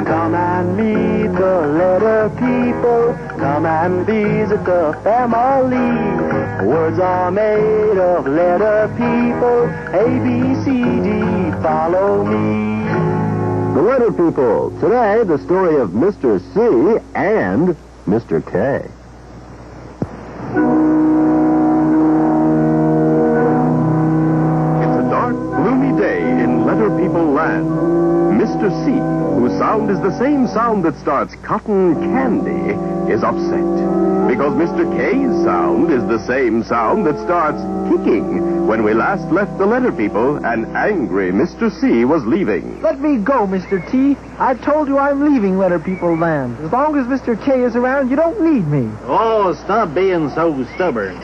Come and meet the letter people. Come and visit the family. Words are made of letter people. A, B, C, D, follow me. The Letter People. Today, the story of Mr. C and Mr. K. It's a dark, gloomy day in Letter People land. Mr. C, whose sound is the same sound that starts cotton candy, is upset. Because Mr. K's sound is the same sound that starts kicking. When we last left the Letter People, an angry Mr. C was leaving. Let me go, Mr. T. I told you I'm leaving Letter People land. As long as Mr. K is around, you don't need me. Oh, stop being so stubborn.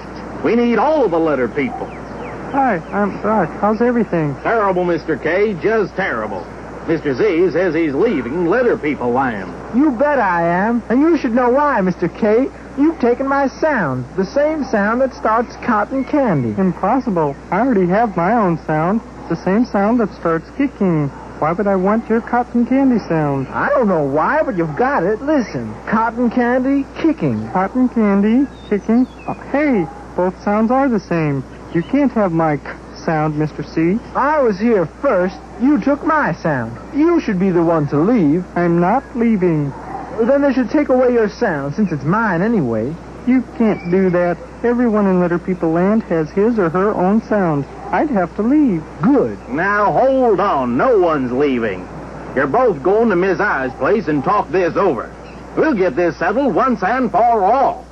We need all of the Letter People. Hi, I'm Doc. How's everything? Terrible, Mr. K, just terrible. Mr. Z says he's leaving Letter People land. You bet I am. And you should know why, Mr. K. You've taken my sound. The same sound that starts cotton candy. Impossible. I already have my own sound. The same sound that starts kicking. Why would I want your cotton candy sound? I don't know why, but you've got it. Listen. Cotton candy, kicking. Cotton candy, kicking. Oh, hey, both sounds are the same. You can't have my sound, Mr. C. I was here first. You took my sound. You should be the one to leave. I'm not leaving. Then they should take away your sound, since it's mine anyway. You can't do that. Everyone in Letter People land has his or her own sound. I'd have to leave. Good. Now, hold on. No one's leaving. You're both going to Miss I's place and talk this over. We'll get this settled once and for all.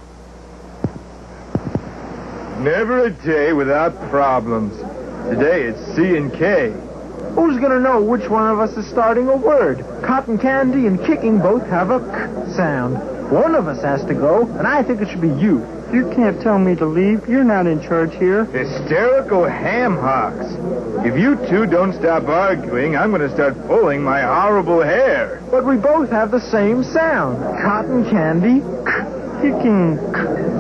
Never a day without problems. Today it's C and K. Who's going to know which one of us is starting a word? Cotton candy and kicking both have a k sound. One of us has to go, and I think it should be you. You can't tell me to leave. You're not in charge here. Hysterical ham hocks. If you two don't stop arguing, I'm going to start pulling my horrible hair. But we both have the same sound. Cotton candy, kicking.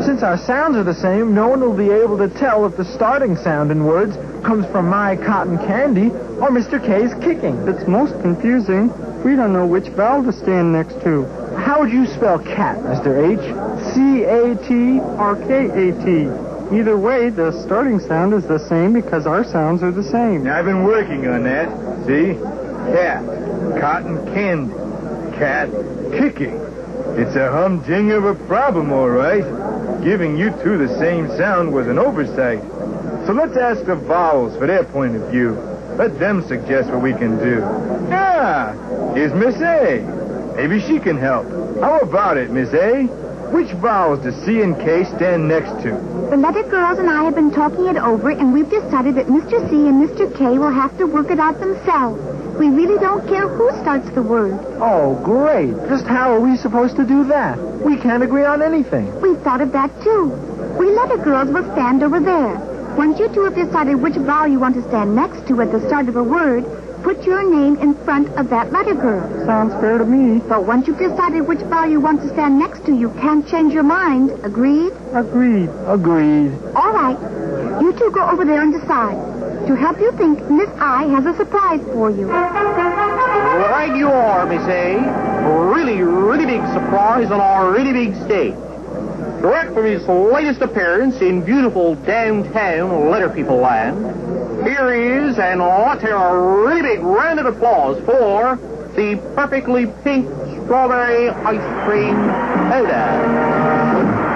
Since our sounds are the same, no one will be able to tell if the starting sound in words comes from my cotton candy or Mr. K's kicking. It's most confusing. We don't know which vowel to stand next to. How would you spell cat, Mr. H? C-A-T or K-A-T? Either way, the starting sound is the same because our sounds are the same. I've been working on that. See? Cat. Cotton candy. Cat. Kicking. It's a humding of a problem, all right. Giving you two the same sound was an oversight. So let's ask the vowels for their point of view. Let them suggest what we can do. Ah, here's Miss A. Maybe she can help. How about it, Miss A? Which vowels does C and K stand next to? The Letter Girls and I have been talking it over, and we've decided that Mr. C and Mr. K will have to work it out themselves. We really don't care who starts the word. Oh, great. Just how are we supposed to do that? We can't agree on anything. We've thought of that, too. We Letter Girls will stand over there. Once you two have decided which vowel you want to stand next to at the start of a word, put your name in front of that Letter Girl. Sounds fair to me. But once you've decided which vowel you want to stand next to, you can't change your mind. Agreed? Agreed. Agreed. All right. You two go over there and decide. To help you think, Miss I has a surprise for you. Right you are, Miss A. A really, really big surprise on our really big stage. Direct from his latest appearance in beautiful downtown Letter People land, here is, and let's hear a really big round of applause for the perfectly pink strawberry ice cream soda.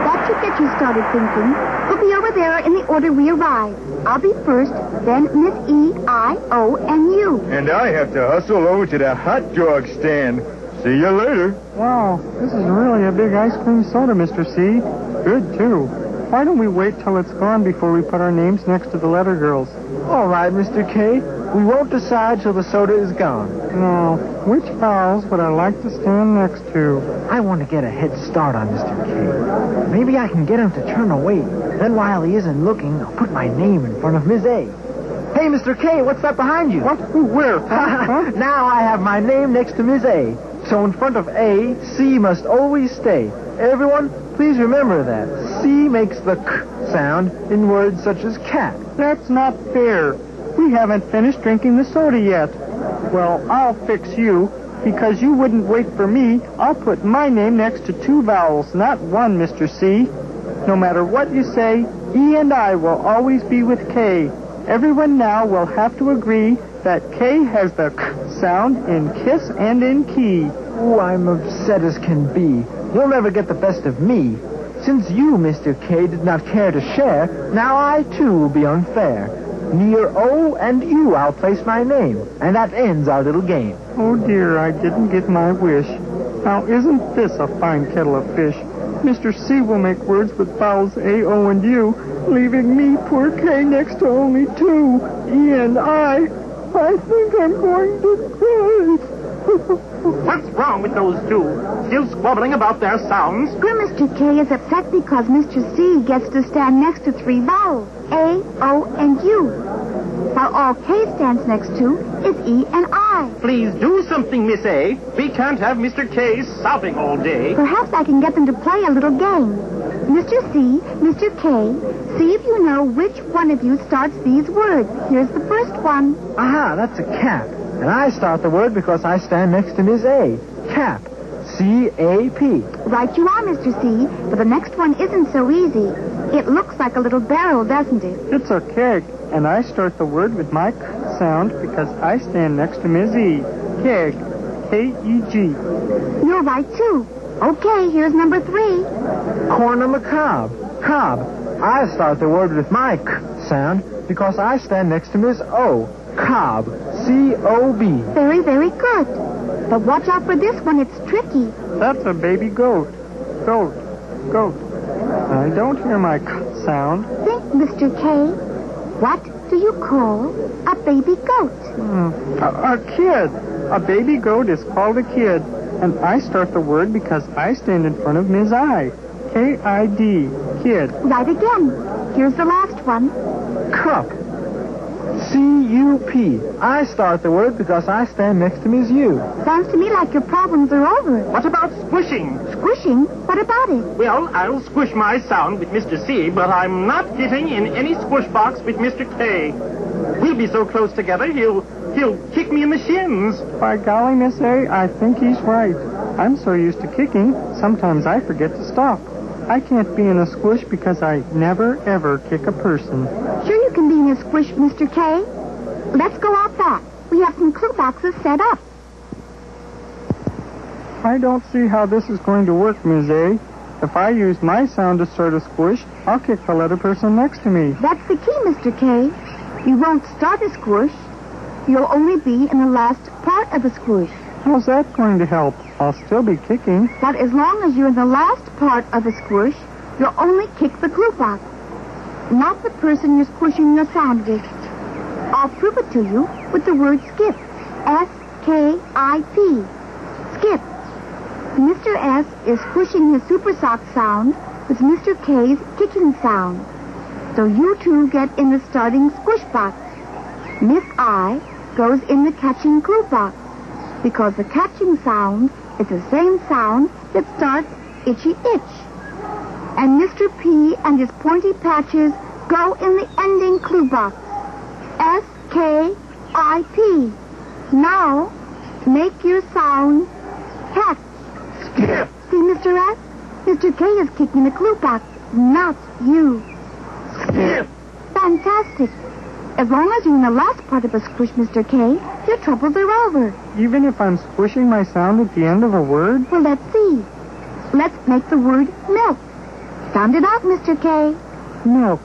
That should get you started thinking. We'll be over there in the order we arrive. I'll be first, then Miss E, I, O, and you. And I have to hustle over to the hot dog stand. See you later. Wow, this is really a big ice cream soda, Mr. C. Good, too. Why don't we wait till it's gone before we put our names next to the Letter Girls? All right, Mr. K. We won't decide till the soda is gone. Now, which vowels would I like to stand next to? I want to get a head start on Mr. K. Maybe I can get him to turn away. Then while he isn't looking, I'll put my name in front of Miss A. Hey, Mr. K, what's that behind you? What? Who? Where? Huh? Now I have my name next to Miss A. So in front of A, C must always stay. Everyone, please remember that. C makes the k sound in words such as cat. That's not fair. We haven't finished drinking the soda yet. Well, I'll fix you. Because you wouldn't wait for me, I'll put my name next to 2 vowels, not 1, Mr. C. No matter what you say, E and I will always be with K. Everyone now will have to agree that K has the K sound in kiss and in key. Oh, I'm upset as can be. You'll never get the best of me. Since you, Mr. K, did not care to share, now I, too, will be unfair. Near O and U, I'll place my name, and that ends our little game. Oh, dear, I didn't get my wish. Now, isn't this a fine kettle of fish? Mr. C will make words with vowels A, O, and U, leaving me, poor K, next to only 2, E and I. I think I'm going to cry. What's wrong with those two? Still squabbling about their sounds? Poor Mr. K is upset because Mr. C gets to stand next to 3 vowels, A, O, and U. While all K stands next to is E and I. Please do something, Miss A. We can't have Mr. K sobbing all day. Perhaps I can get them to play a little game. Mr. C, Mr. K, see if you know which one of you starts these words. Here's the first one. Aha, that's a cap. And I start the word because I stand next to Ms. A. Cap. C-A-P. Right you are, Mr. C, but the next one isn't so easy. It looks like a little barrel, doesn't it? It's a keg, and I start the word with my K sound because I stand next to Ms. E. Keg. K-E-G. You're right, too. Okay, here's number 3. Corn on the cob. Cob. I start the word with my K sound because I stand next to Ms. O. Cob. C-O-B. Very, very good. But watch out for this one. It's tricky. That's a baby goat. Goat. Goat. I don't hear my K sound. Think, Mr. K. What do you call a baby goat? A kid. A baby goat is called a kid. And I start the word because I stand in front of Ms. I. K-I-D. Kid. Right again. Here's the last one. Cup. C-U-P. I start the word because I stand next to Ms. U. Sounds to me like your problems are over. What about squishing? Squishing? What about it? Well, I'll squish my sound with Mr. C, but I'm not getting in any squish box with Mr. K. We'll be so close together, he'll kick me in the shins. By golly, Miss A, I think he's right. I'm so used to kicking, sometimes I forget to stop. I can't be in a squish because I never, ever kick a person. Sure you can be in a squish, Mr. K. Let's go out back. We have some clue boxes set up. I don't see how this is going to work, Ms. A. If I use my sound to start a squish, I'll kick the letter person next to me. That's the key, Mr. K. You won't start a squish. You'll only be in the last part of a squish. How's that going to help? I'll still be kicking. But as long as you're in the last part of a squish, you'll only kick the clue box, not the person you're squishing your sound with. I'll prove it to you with the word skip. S-K-I-P. Skip. Mr. S is squishing his super sock sound with Mr. K's kicking sound. So you two get in the starting squish box. Miss I goes in the catching clue box, because the catching sound is the same sound that starts itchy itch. And Mr. P and his pointy patches go in the ending clue box. S-K-I-P. Now, make your sound catch. Skip. See, Mr. S? Mr. K is kicking the clue box, not you. Skip. Fantastic. As long as you're in the last part of a squish, Mr. K, your troubles are over. Even if I'm squishing my sound at the end of a word? Well, let's see. Let's make the word milk. Sound it out, Mr. K. Milk.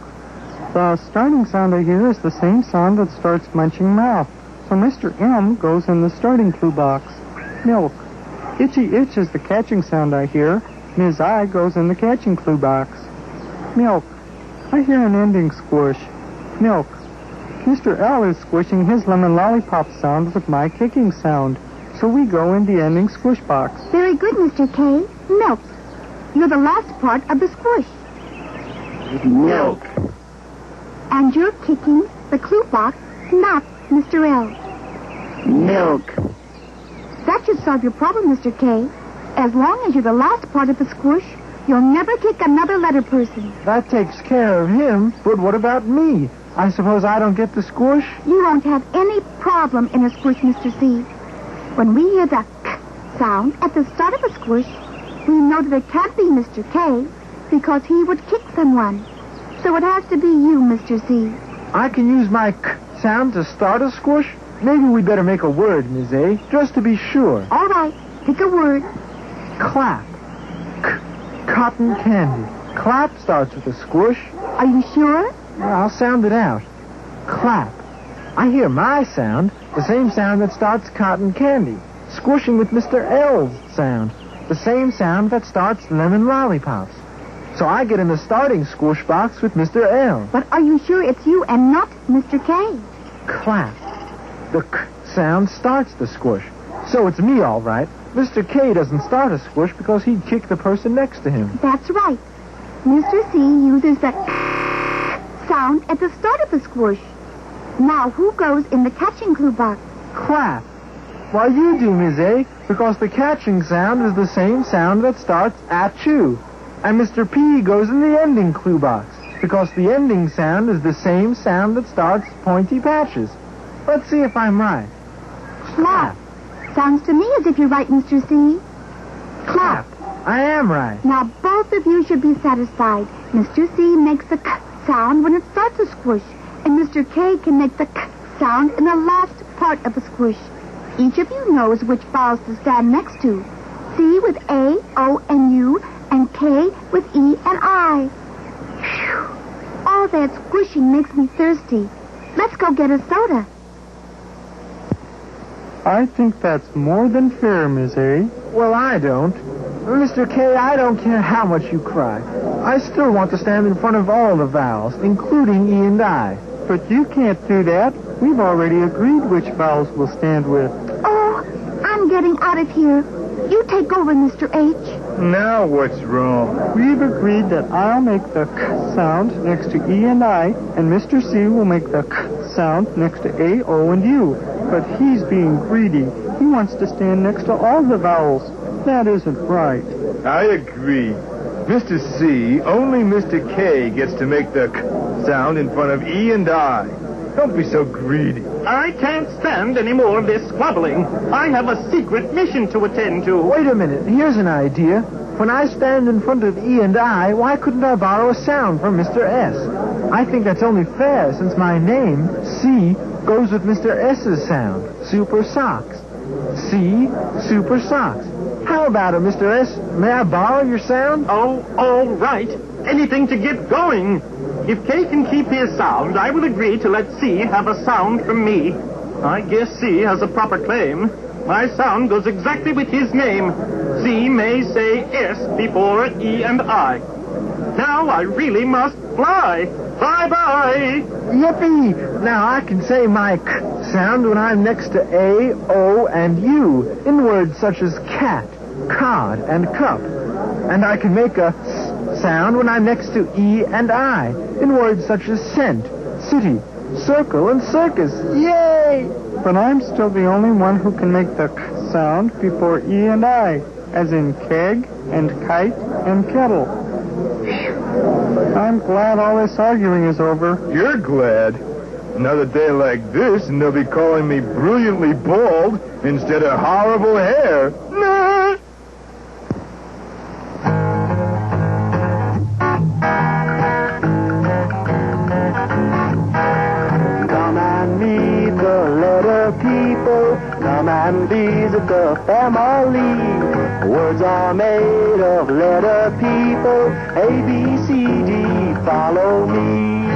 The starting sound I hear is the same sound that starts munching mouth. So Mr. M goes in the starting clue box. Milk. Itchy itch is the catching sound I hear. Ms. I goes in the catching clue box. Milk. I hear an ending squish. Milk. Mr. L is squishing his lemon lollipop sound with my kicking sound. So we go in the ending squish box. Very good, Mr. K. Milk. You're the last part of the squish. Milk. And you're kicking the clue box, not Mr. L. Milk. That should solve your problem, Mr. K. As long as you're the last part of the squish, you'll never kick another letter person. That takes care of him, but what about me? I suppose I don't get the squish? You won't have any problem in a squish, Mr. C. When we hear the k sound at the start of a squish, we know that it can't be Mr. K because he would kick someone. So it has to be you, Mr. C. I can use my k sound to start a squish? Maybe we'd better make a word, Ms. A, just to be sure. All right, pick a word. Clap. Cotton candy. Clap starts with a squish. Are you sure? I'll sound it out. Clap. I hear my sound, the same sound that starts cotton candy, squishing with Mr. L's sound, the same sound that starts lemon lollipops. So I get in the starting squish box with Mr. L. But are you sure it's you and not Mr. K? Clap. The k sound starts the squish. So it's me, all right. Mr. K doesn't start a squish because he'd kick the person next to him. That's right. Mr. C uses the sound at the start of the squish. Now, who goes in the catching clue box? Clap. Why, you do, Ms. A, because the catching sound is the same sound that starts at you. And Mr. P goes in the ending clue box, because the ending sound is the same sound that starts pointy patches. Let's see if I'm right. Clap. Sounds to me as if you're right, Mr. C. Clap. I am right. Now, both of you should be satisfied. Mr. C makes the k sound when it starts a squish, and Mr. K can make the k sound in the last part of a squish. Each of you knows which vowels to stand next to. C with A, O, and U, and K with E and I. Phew. All that squishing makes me thirsty. Let's go get a soda. I think that's more than fair, Miss A. Well, I don't. Mr. K, I don't care how much you cry. I still want to stand in front of all the vowels, including E and I. But you can't do that. We've already agreed which vowels we'll stand with. Oh, I'm getting out of here. You take over, Mr. H. Now what's wrong? We've agreed that I'll make the k sound next to E and I, and Mr. C will make the k sound next to A, O, and U. But he's being greedy. He wants to stand next to all the vowels. That isn't right. I agree. Mr. C, only Mr. K gets to make the k sound in front of E and I. Don't be so greedy. I can't stand any more of this squabbling. I have a secret mission to attend to. Wait a minute. Here's an idea. When I stand in front of E and I, why couldn't I borrow a sound from Mr. S? I think that's only fair since my name, C, goes with Mr. S's sound, Super Socks. C, Super Socks. How about it, Mr. S? May I borrow your sound? Oh, all right. Anything to get going. If K can keep his sound, I will agree to let C have a sound from me. I guess C has a proper claim. My sound goes exactly with his name. C may say S before E and I. Now I really must fly. Bye-bye. Yippee! Now I can say my k sound when I'm next to A, O, and U in words such as cat, cod, and cup. And I can make a s sound when I'm next to E and I in words such as scent, city, circle, and circus. Yay! But I'm still the only one who can make the k sound before E and I, as in keg and kite and kettle. I'm glad all this arguing is over. You're glad? Another day like this, and they'll be calling me brilliantly bald instead of horrible hair. Nah. Come and meet the letter people. Come and visit the family. Words are made of letter people. A, B, C, D, follow me.